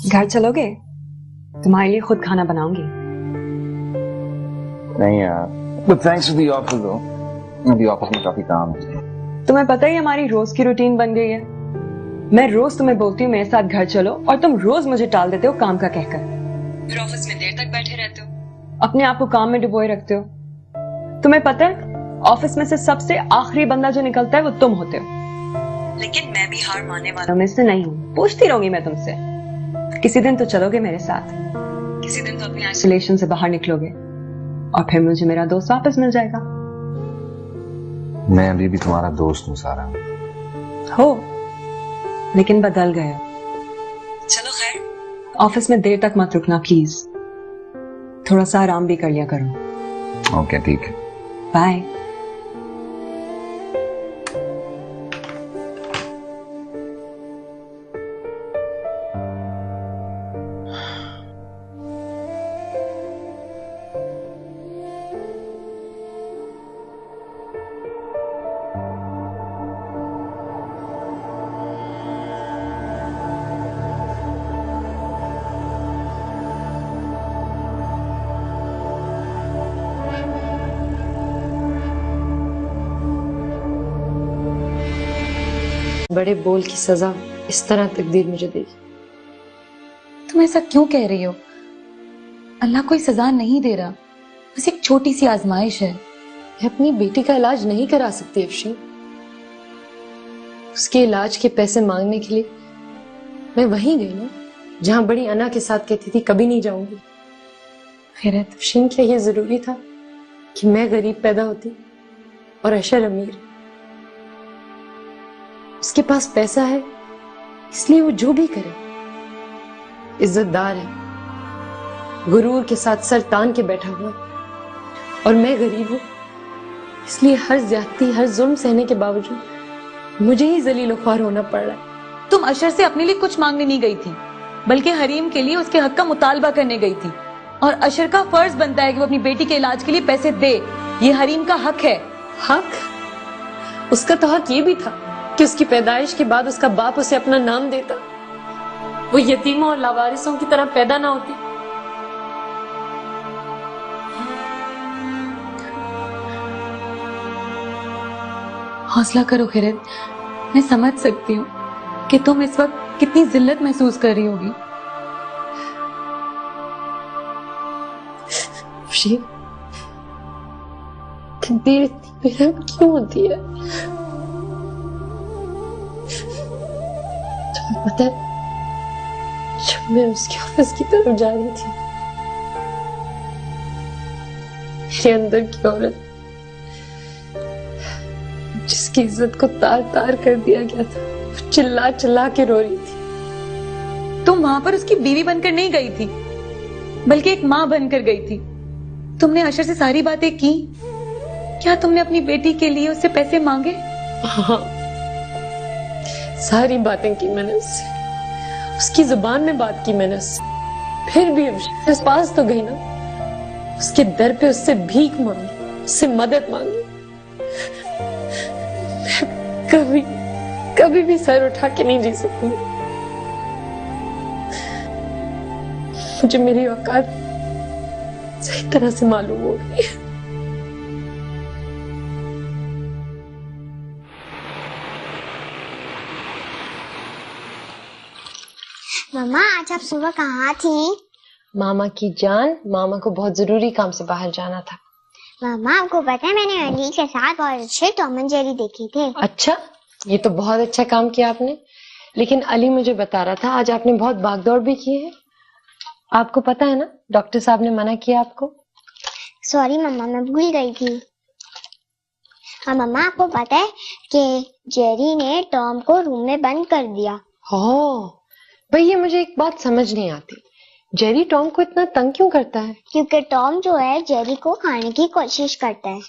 घर चलोगे? तुम्हारे लिए खुद खाना बनाऊंगी। नहीं यार, but thanks to the offer though. अभी ऑफिस में काफी काम है। तुम्हें पता ही हमारी रोज की रूटीन बन गई है। मैं रोज तुम्हें बोलती हूँ मेरे साथ घर चलो और तुम रोज मुझे टाल देते हो काम का कहकर। फिर ऑफिस में देर तक बैठे रहते हो, अपने आप को काम में डुबोए रखते हो। तुम्हें पता है ऑफिस में से सबसे आखिरी बंदा जो निकलता है वो तुम होते हो। लेकिन मैं भी हार मानने वालों में से नहीं हूँ। पूछती रहूंगी मैं तुमसे। किसी दिन तो चलोगे मेरे साथ, किसी दिन तो अपनी आइसोलेशन से बाहर निकलोगे और फिर मुझे मेरा दोस्त वापस मिल जाएगा। मैं अभी भी तुम्हारा दोस्त हूँ सारा। हो, लेकिन बदल गए हो। चलो खैर, ऑफिस में देर तक मत रुकना प्लीज। थोड़ा सा आराम भी कर लिया करो। ओके ठीक है, बाय। बड़े बोल की सजा इस तरह तकदीर मुझे देगी। तुम ऐसा क्यों कह रही हो? अल्लाह कोई सजा नहीं दे रहा, बस एक छोटी सी आजमाइश है। मैं अपनी बेटी का इलाज नहीं करा सकती अफशीन। उसके इलाज के पैसे मांगने के लिए मैं वहीं गई ना जहां बड़ी अना के साथ कहती थी कभी नहीं जाऊंगी। खैरत अफशीन, क्या ये जरूरी था कि मैं गरीब पैदा होती और अशर अमीर? उसके पास पैसा है इसलिए वो जो भी करे। इज्जतदार है, गुरूर के साथ सर तान के बैठा हुआ, और मैं गरीब हूं इसलिए हर ज्यादती हर जुल्म सहने के बावजूद मुझे ही जलील ख्वार होना पड़ रहा है। तुम अशर से अपने लिए कुछ मांगने नहीं गई थी, बल्कि हरीम के लिए उसके हक का मुतालबा करने गई थी। और अशर का फर्ज बनता है कि वो अपनी बेटी के इलाज के लिए पैसे दे। ये हरीम का हक है। हक? उसका तो हक ये भी था कि उसकी पैदाइश के बाद उसका बाप उसे अपना नाम देता, वो यतीमों और लावारिसों की तरह पैदा ना होती। हौसला करो खैरत, मैं समझ सकती हूँ कि तुम इस वक्त कितनी जिल्लत महसूस कर रही होगी। तकदीर इतनी बेरहम क्यों होती है? तुम्हें पता है, जब मैं उसके ऑफिस की तरफ जा रही थी, मेरे अंदर की औरत जिसकी इज्जत को तार तार कर दिया गया था, वो चिल्ला चिल्ला के रो रही थी। तुम वहां पर उसकी बीवी बनकर नहीं गई थी, बल्कि एक माँ बनकर गई थी। तुमने अशर से सारी बातें की। क्या तुमने अपनी बेटी के लिए उससे पैसे मांगे? हाँ, सारी बातें की मैंने उससे, उसकी जुबान में बात की मैंने उससे। फिर भी उसके पास तो गई ना, उसके दर पे उससे भीख मांगी, उससे मदद मांगी। मैं कभी कभी भी सर उठा के नहीं जी सकती। मुझे मेरी औकात सही तरह से मालूम हो गई है। मम्मा, आज आप सुबह कहाँ थी? मामा की जान, मामा को बहुत जरूरी काम से बाहर जाना था। मम्मा, आपको पता है मैंने अली के साथ बहुत अच्छे टॉम एंड जेरी देखे थे। अच्छा, ये तो बहुत अच्छा काम किया आपने। लेकिन अली मुझे बता रहा था आज आपने बहुत भागदौड़ भी की है। आपको पता है ना, डॉक्टर साहब ने मना किया आपको। सॉरी मम्मा, मैं भूल गई थी। हाँ मम्मा, आपको पता है कि जेरी ने टॉम को रूम में बंद कर दिया। हो भाई, ये मुझे एक बात समझ नहीं आती, जेरी टॉम को इतना तंग क्यों करता है? क्योंकि टॉम जो है जेरी को खाने की कोशिश करता है।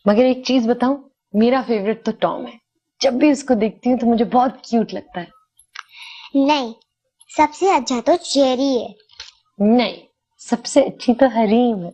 मगर एक चीज बताऊं, मेरा फेवरेट तो टॉम है। जब भी उसको देखती हूँ तो मुझे बहुत क्यूट लगता है। नहीं, सबसे अच्छा तो जेरी है। नहीं, सबसे अच्छी तो हरीम है।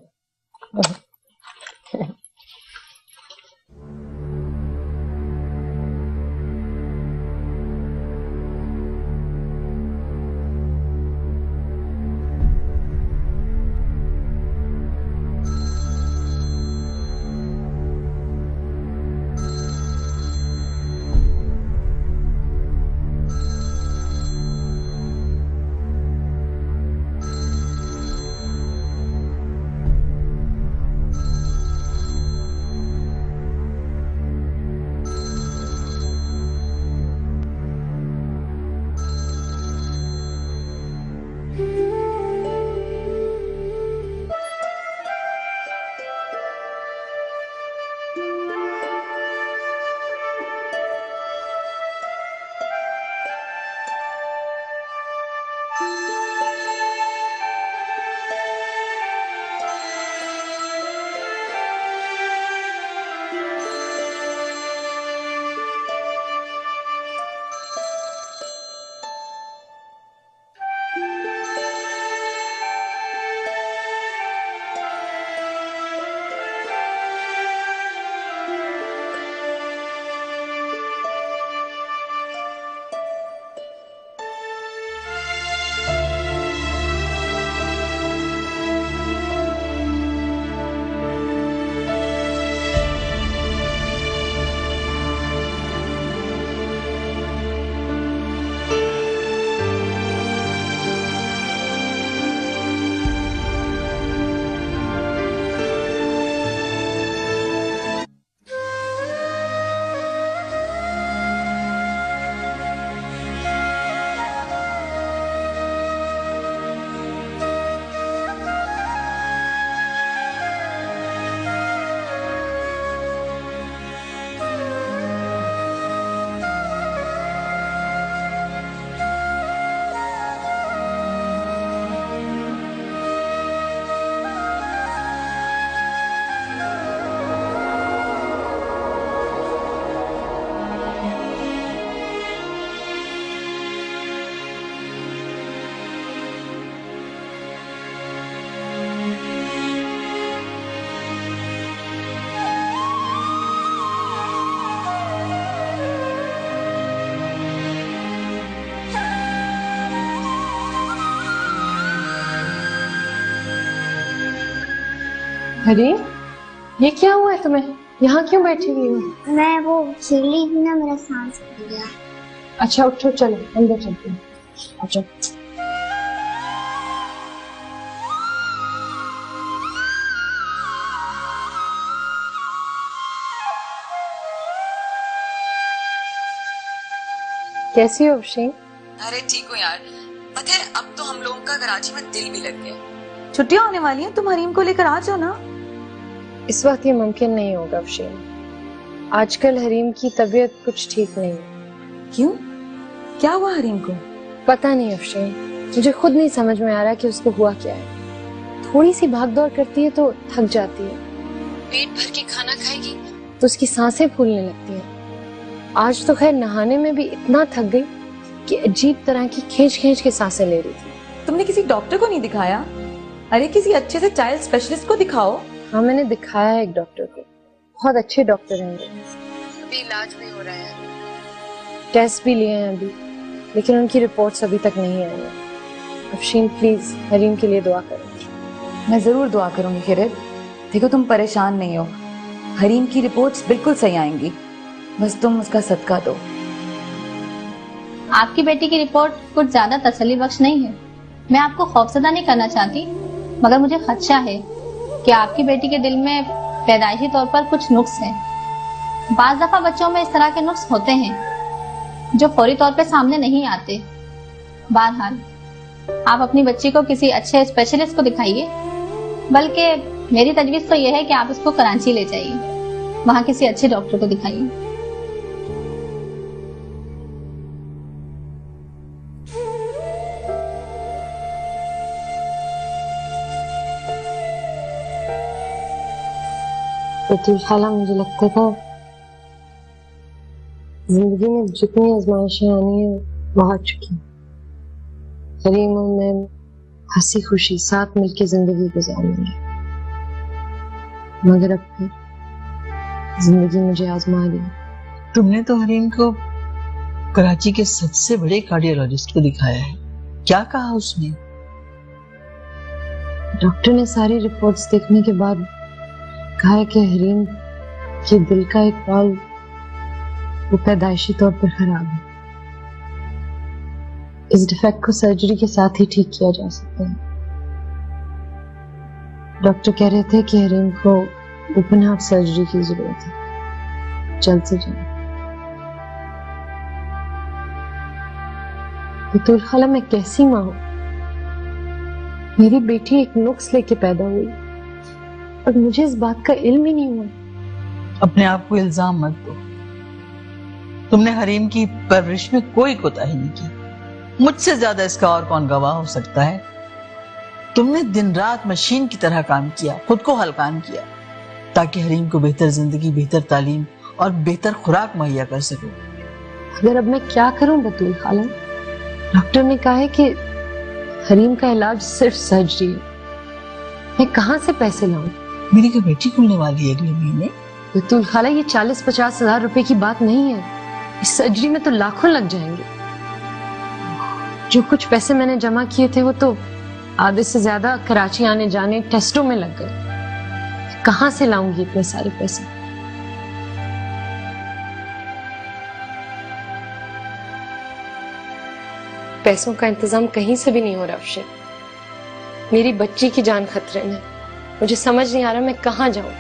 हरी, ये क्या हुआ है तुम्हें? यहाँ क्यों बैठी हुई हो? मैं वो खेली थी ना, मेरा सांस फूल गया। अच्छा उठो, चलो अंदर चलते हैं। अच्छा कैसी हो अफशीन? अरे ठीक हो यार। पता है अब तो हम लोगों का कराची में दिल भी लग गया। छुट्टियां होने वाली हैं, तुम हरीम को लेकर आ जाओ ना। इस वक्त ये मुमकिन नहीं होगा अफशीन। आजकल हरीम की तबीयत कुछ ठीक नहीं है। क्यों, क्या हुआ हरीम को? पता नहीं अफशीन, मुझे खुद नहीं समझ में आ रहा कि उसको हुआ क्या है। थोड़ी सी भाग दौड़ करती है तो थक जाती है, पेट भर के खाना खाएगी तो उसकी सांसें फूलने लगती हैं। आज तो खैर नहाने में भी इतना थक गई कि अजीब तरह की खींच खींच के सांसें ले रही थी। तुमने किसी डॉक्टर को नहीं दिखाया? अरे किसी अच्छे से चाइल्ड स्पेशलिस्ट को दिखाओ। हाँ मैंने दिखाया है एक डॉक्टर को, बहुत अच्छे डॉक्टर हैं। अभी इलाज भी हो रहा है, टेस्ट भी लिए हैं अभी, लेकिन उनकी रिपोर्ट्स अभी तक नहीं आई हैं। अफशीन प्लीज हरीम के लिए दुआ करें। मैं जरूर दुआ करूंगी खिरत। देखो तुम परेशान नहीं हो, हरीम की रिपोर्ट्स बिल्कुल सही आएंगी, बस तुम उसका सदका दो। आपकी बेटी की रिपोर्ट कुछ ज्यादा तसल्ली बख्श नहीं है। मैं आपको खौफजदा नहीं करना चाहती, मगर मुझे खदशा है कि आपकी बेटी के दिल में पैदाइशी तौर पर कुछ नुक्स हैं। बाज दफा बच्चों में इस तरह के नुक्स होते हैं जो फौरी तौर पे सामने नहीं आते। बहरहाल आप अपनी बच्ची को किसी अच्छे स्पेशलिस्ट को दिखाइए, बल्कि मेरी तजवीज तो यह है कि आप इसको कराची ले जाइए, वहाँ किसी अच्छे डॉक्टर को दिखाइए। खाला मुझे लगता था जिंदगी में जितनी आजमाइशें आनी है वो आ चुकी। हरीम और मैं हंसी खुशी साथ मिलकर जिंदगी गुजारेंगे, मगर अब फिर जिंदगी मुझे आजमा ली। तुमने तो हरीम को कराची के सबसे बड़े कार्डियोलॉजिस्ट को दिखाया है, क्या कहा उसने? डॉक्टर ने सारी रिपोर्ट्स देखने के बाद कहा है कि हरीम के दिल का एक वाल्व वो पैदाइशी तौर पर खराब है। इस डिफेक्ट को सर्जरी के साथ ही ठीक किया जा सकता है। डॉक्टर कह रहे थे कि हरीम को ओपन हार्ट सर्जरी की जरूरत है, जल्द से जल्द। बतूल खाला मैं कैसी माँ हूं? मेरी बेटी एक नुक्स लेके पैदा हुई और मुझे इस बात का इल्म ही नहीं हुआ। अपने आप को इल्जाम मत दो, तुमने हरीम की परवरिश में कोई कोताही नहीं की। मुझसे ज्यादा इसका और कौन गवाह हो सकता है? तुमने दिन रात मशीन की तरह काम किया, खुद को हलकान किया, ताकि हरीम को बेहतर जिंदगी, बेहतर तालीम और बेहतर खुराक मुहैया कर सको। अगर अब मैं क्या करूं बतूल खाला? डॉक्टर ने कहा है कि हरीम का इलाज सिर्फ सर्जरी है। मैं कहां से पैसे लाऊं? मेरी का बेटी खुलने वाली है अगले महीने। बतूल खाला ये 40-50 हजार रुपए की बात नहीं है, इस सर्जरी में तो लाखों लग जाएंगे। जो कुछ पैसे मैंने जमा किए थे वो तो आधे से ज्यादा कराची आने जाने टेस्टों में लग गए। कहां से लाऊंगी इतने सारे पैसे? पैसों का इंतजाम कहीं से भी नहीं हो रहा अफशीन। मेरी बच्ची की जान खतरे में, मुझे समझ नहीं आ रहा मैं कहां जाऊं,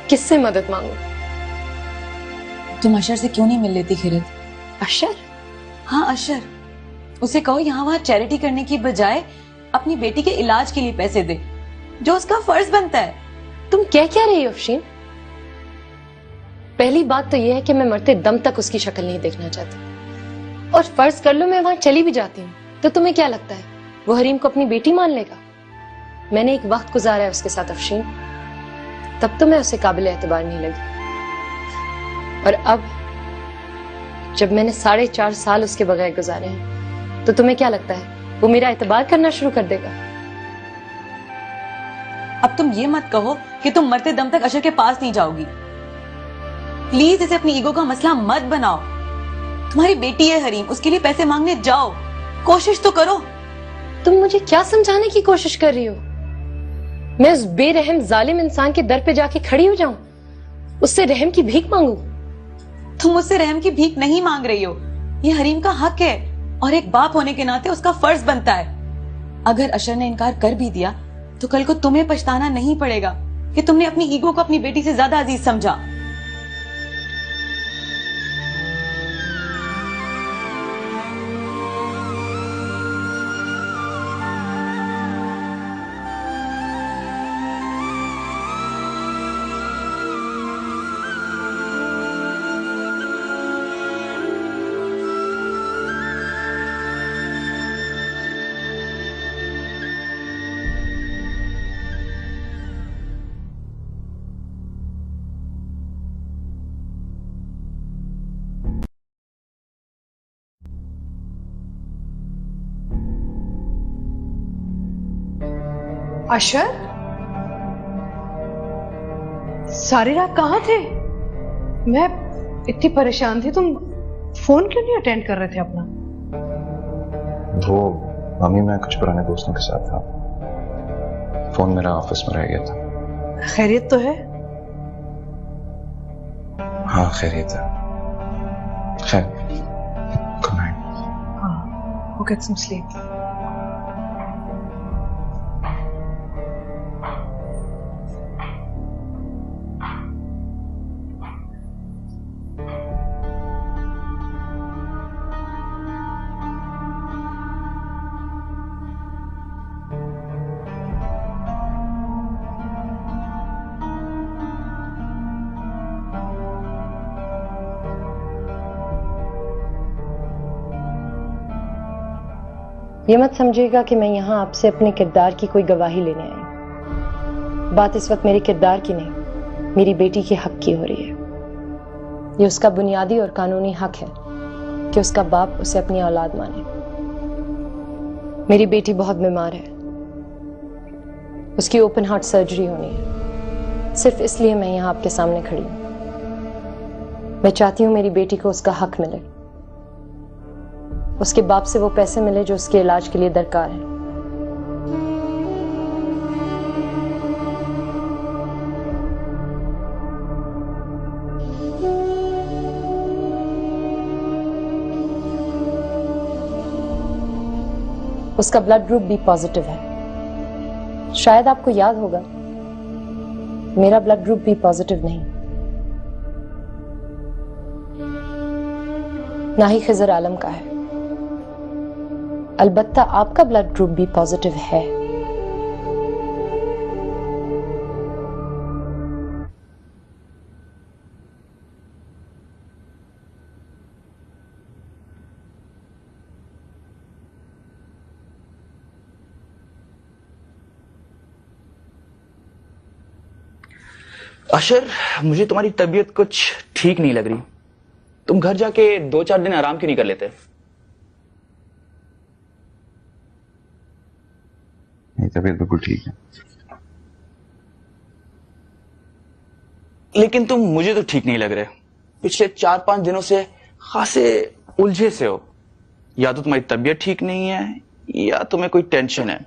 किससे मदद मांगूं? तुम अशर से क्यों नहीं मिल लेती खिरत? अशर? हाँ अशर, उसे कहो यहाँ वहाँ चैरिटी करने की बजाय अपनी बेटी के इलाज के लिए पैसे दे, जो उसका फर्ज बनता है। तुम कह क्या रही हो अफशीन? पहली बात तो यह है कि मैं मरते दम तक उसकी शक्ल नहीं देखना चाहती, और फर्ज कर लो मैं वहां चली भी जाती हूँ तो तुम्हें क्या लगता है वो हरीम को अपनी बेटी मान लेगा? मैंने एक वक्त गुजारा है उसके साथ अफशीन, तब तो मैं उसे काबिल एतबार नहीं लगी, और अब जब मैंने 4.5 साल उसके बगैर गुजारे हैं तो तुम्हें क्या लगता है वो मेरा एतबार करना शुरू कर देगा? अब तुम ये मत कहो कि तुम मरते दम तक अशर के पास नहीं जाओगी। प्लीज इसे अपनी ईगो का मसला मत बनाओ। तुम्हारी बेटी है हरीम, उसके लिए पैसे मांगने जाओ, कोशिश तो करो। तुम मुझे क्या समझाने की कोशिश कर रही हो? मैं उस बेरहम जालिम इंसान के दर पे जाके खड़ी हो जाऊं, उससे रहम की भीख मांगू? तुम मुझसे रहम की भीख नहीं मांग रही हो, ये हरीम का हक है और एक बाप होने के नाते उसका फर्ज बनता है। अगर अशर ने इनकार कर भी दिया तो कल को तुम्हें पछताना नहीं पड़ेगा कि तुमने अपनी ईगो को अपनी बेटी से ज्यादा अजीज समझा। अशर, सारी रात कहाँ थे? मैं इतनी परेशान थी, तुम फोन क्यों नहीं अटेंड कर रहे थे अपना? वो मम्मी, मैं कुछ पुराने दोस्तों के साथ था, फोन मेरा ऑफिस में रह गया था। खैरियत तो है? हाँ खैरियत है। खैर, गुड नाइट। हाँ, go get some sleep. ये मत समझिएगा कि मैं यहाँ आपसे अपने किरदार की कोई गवाही लेने आई हूं। बात इस वक्त मेरे किरदार की नहीं, मेरी बेटी के हक की हो रही है। ये उसका बुनियादी और कानूनी हक है कि उसका बाप उसे अपनी औलाद माने। मेरी बेटी बहुत बीमार है, उसकी ओपन हार्ट सर्जरी होनी है। सिर्फ इसलिए मैं यहाँ आपके सामने खड़ी हूँ। मैं चाहती हूँ मेरी बेटी को उसका हक मिले, उसके बाप से वो पैसे मिले जो उसके इलाज के लिए दरकार है। उसका ब्लड ग्रुप बी पॉजिटिव है। शायद आपको याद होगा, मेरा ब्लड ग्रुप बी पॉजिटिव नहीं, ना ही खिजर आलम का है। अलबत्ता आपका ब्लड ग्रुप भी पॉजिटिव है। अशर, मुझे तुम्हारी तबीयत कुछ ठीक नहीं लग रही। तुम घर जाके 2-4 दिन आराम क्यों नहीं कर लेते? मेरी तबीयत बिल्कुल ठीक है। लेकिन तुम मुझे तो ठीक नहीं लग रहे। पिछले 4-5 दिनों से खासे उलझे से हो। या तो तुम्हारी तबीयत ठीक नहीं है या तुम्हें कोई टेंशन है।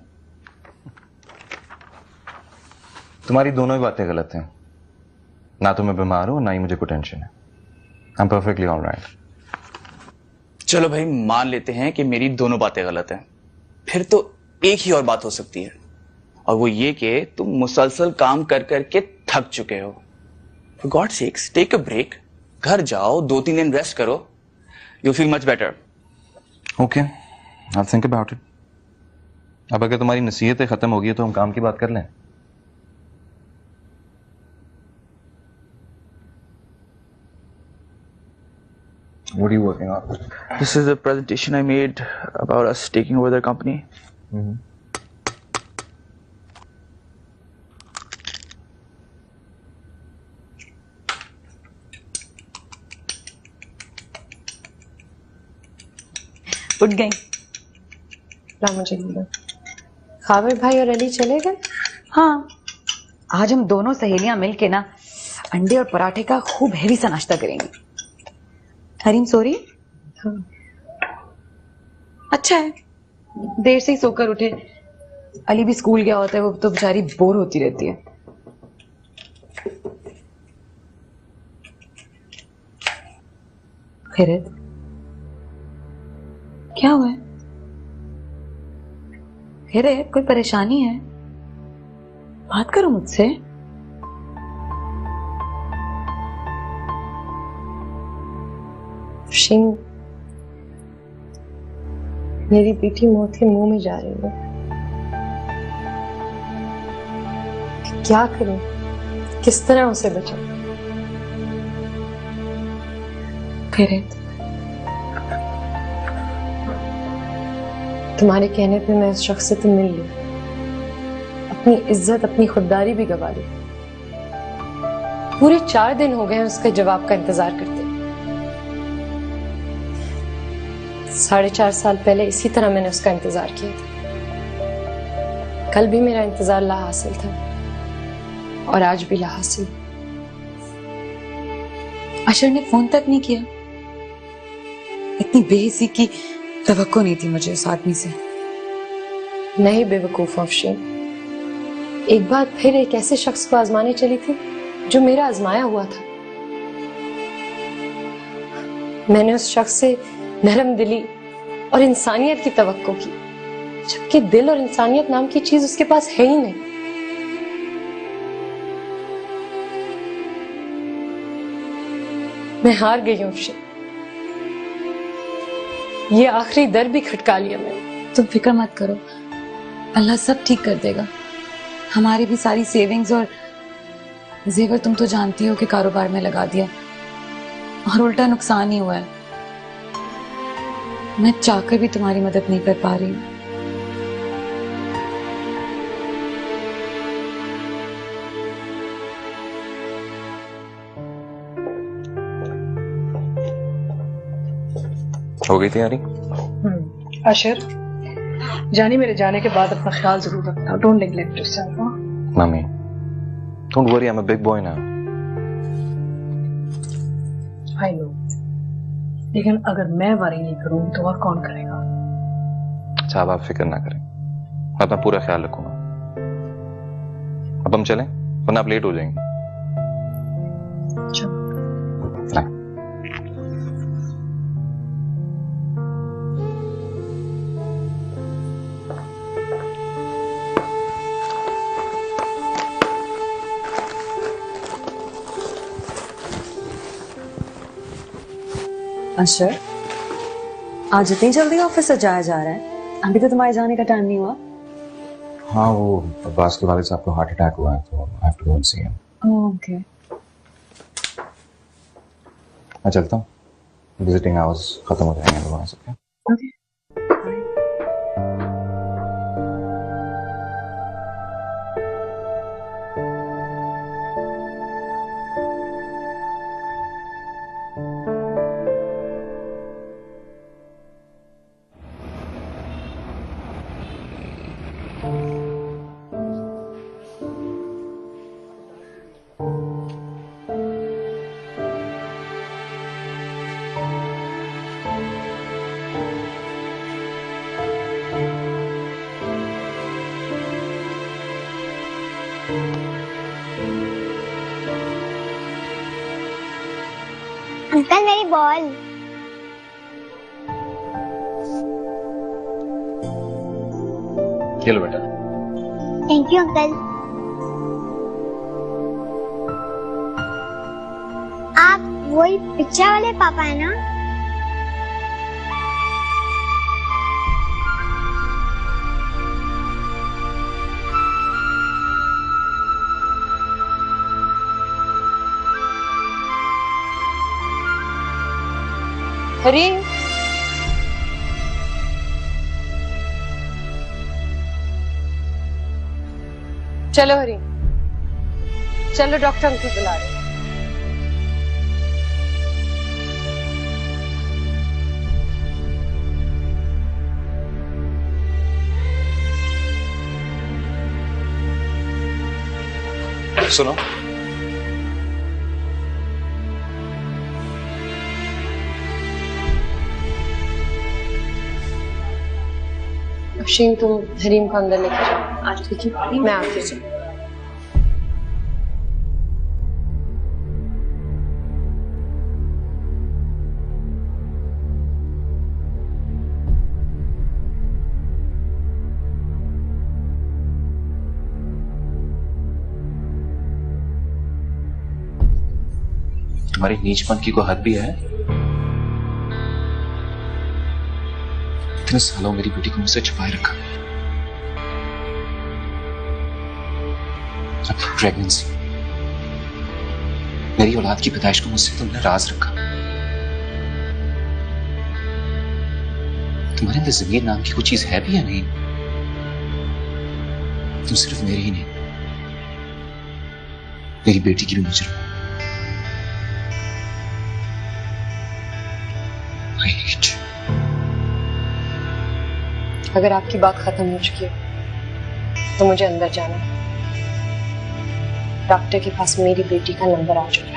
तुम्हारी दोनों ही बातें गलत हैं। ना तो मैं बीमार हूं, ना ही मुझे कोई टेंशन है। I am perfectly alright. चलो भाई, मान लेते हैं कि मेरी दोनों बातें गलत हैं। फिर तो एक ही और बात हो सकती है, और वो ये कि तुम मुसलसल काम कर करके थक चुके हो। For God's sakes, take a break. घर जाओ, 2-3 दिन रेस्ट करो। You'll feel much better. Okay, I'll think about it. अब अगर तुम्हारी नसीहतें खत्म हो गई तो हम काम की बात कर लें। What are you working on? This is a presentation I made about us taking over their company. उठ गई। ला मुझे दो। खाविर भाई और अली चले गए? हाँ, आज हम दोनों सहेलियां मिलके ना अंडे और पराठे का खूब हेवी सा नाश्ता करेंगे। हरीम सो रही? हाँ। अच्छा है, देर से ही सोकर उठे, अली भी स्कूल गया होता है, वो तो बेचारी बोर होती रहती है। खैरियत, क्या हुआ है? खैरियत, कोई परेशानी है? बात करो मुझसे। शीम, मेरी बेटी मौत के मुंह में जा रही है। क्या करूं? किस तरह उसे बचाऊं? खैरियत, तुम्हारे कहने पे मैं उस शख्स से तो मिल ली, अपनी इज्जत, अपनी खुददारी भी गवा ली। पूरे 4 दिन हो गए उसके जवाब का इंतजार करते। 4.5 साल पहले इसी तरह मैंने उसका इंतजार किया था। कल भी मेरा इंतजार लाहासिल था और आज भी लाहासिल। अशर ने फोन तक नहीं किया। इतनी बेहिसी की तवक्को नहीं थी मुझे उस आदमी से। नहीं बेवकूफ अफशीन, एक बार फिर एक ऐसे शख्स को आजमाने चली थी जो मेरा आजमाया हुआ था। मैंने उस शख्स से नरम दिली और इंसानियत की तवक्को की, जबकि दिल और इंसानियत नाम की चीज उसके पास है ही नहीं। मैं हार गई हूं अफशीन, ये आखिरी दर भी खटका लिया मैंने। तुम फिक्र मत करो, अल्लाह सब ठीक कर देगा। हमारी भी सारी सेविंग्स और जेवर तुम तो जानती हो कि कारोबार में लगा दिया और उल्टा नुकसान ही हुआ है। मैं चाहकर भी तुम्हारी मदद नहीं कर पा रही हूं। हो गई तैयारी? अशर, जानी मेरे जाने के बाद अपना ख्याल जरूर रखना। Don't neglect yourself. Mummy, don't worry, I am a big boy now. I know, लेकिन अगर मैं वरी नहीं करूंगी तो और कौन करेगा? अच्छा, अब आप फिक्र ना करें, मैं अपना पूरा ख्याल रखूंगा। अब हम चलें, वरना आप लेट हो जाएंगे। चलो। अशर, आज इतनी जल्दी ऑफिस से जाया जा रहा है? अभी तो तुम्हारे जाने का टाइम नहीं हुआ। हाँ, वो अब्बास के वालिद साहब को हार्ट अटैक हुआ है, तो I have to go and see him. Okay, मैं चलता हूँ, विजिटिंग आवर्स खत्म हो जाएंगे वहां से। ओके। अंकल, मेरी बॉल। ये लो बेटा। Thank you uncle. आप वही पिक्चर वाले पापा है ना? हरी, चलो हरी, चलो, डॉक्टर अंकल बुला रहे हैं। सुनो, अफशीन, तुम हरीम को अंदर लेकर जाओ। आज देखिए मैं आती हूँ। तुम्हारी नीचपन की कोई हद भी है? इतने सालों मेरी बेटी को मुझसे छुपाए रखा। अब प्रेगनेंसी, मेरी औलाद की पैदाइश को मुझसे तुमने राज रखा। तुम्हारे अंदर ज़मीर नाम की कोई चीज है भी या नहीं? तुम सिर्फ मेरी ही नहीं, मेरी बेटी की भी नजर हो। अगर आपकी बात खत्म हो चुकी है तो मुझे अंदर जाना है। डॉक्टर के पास मेरी बेटी का नंबर आ चुका है।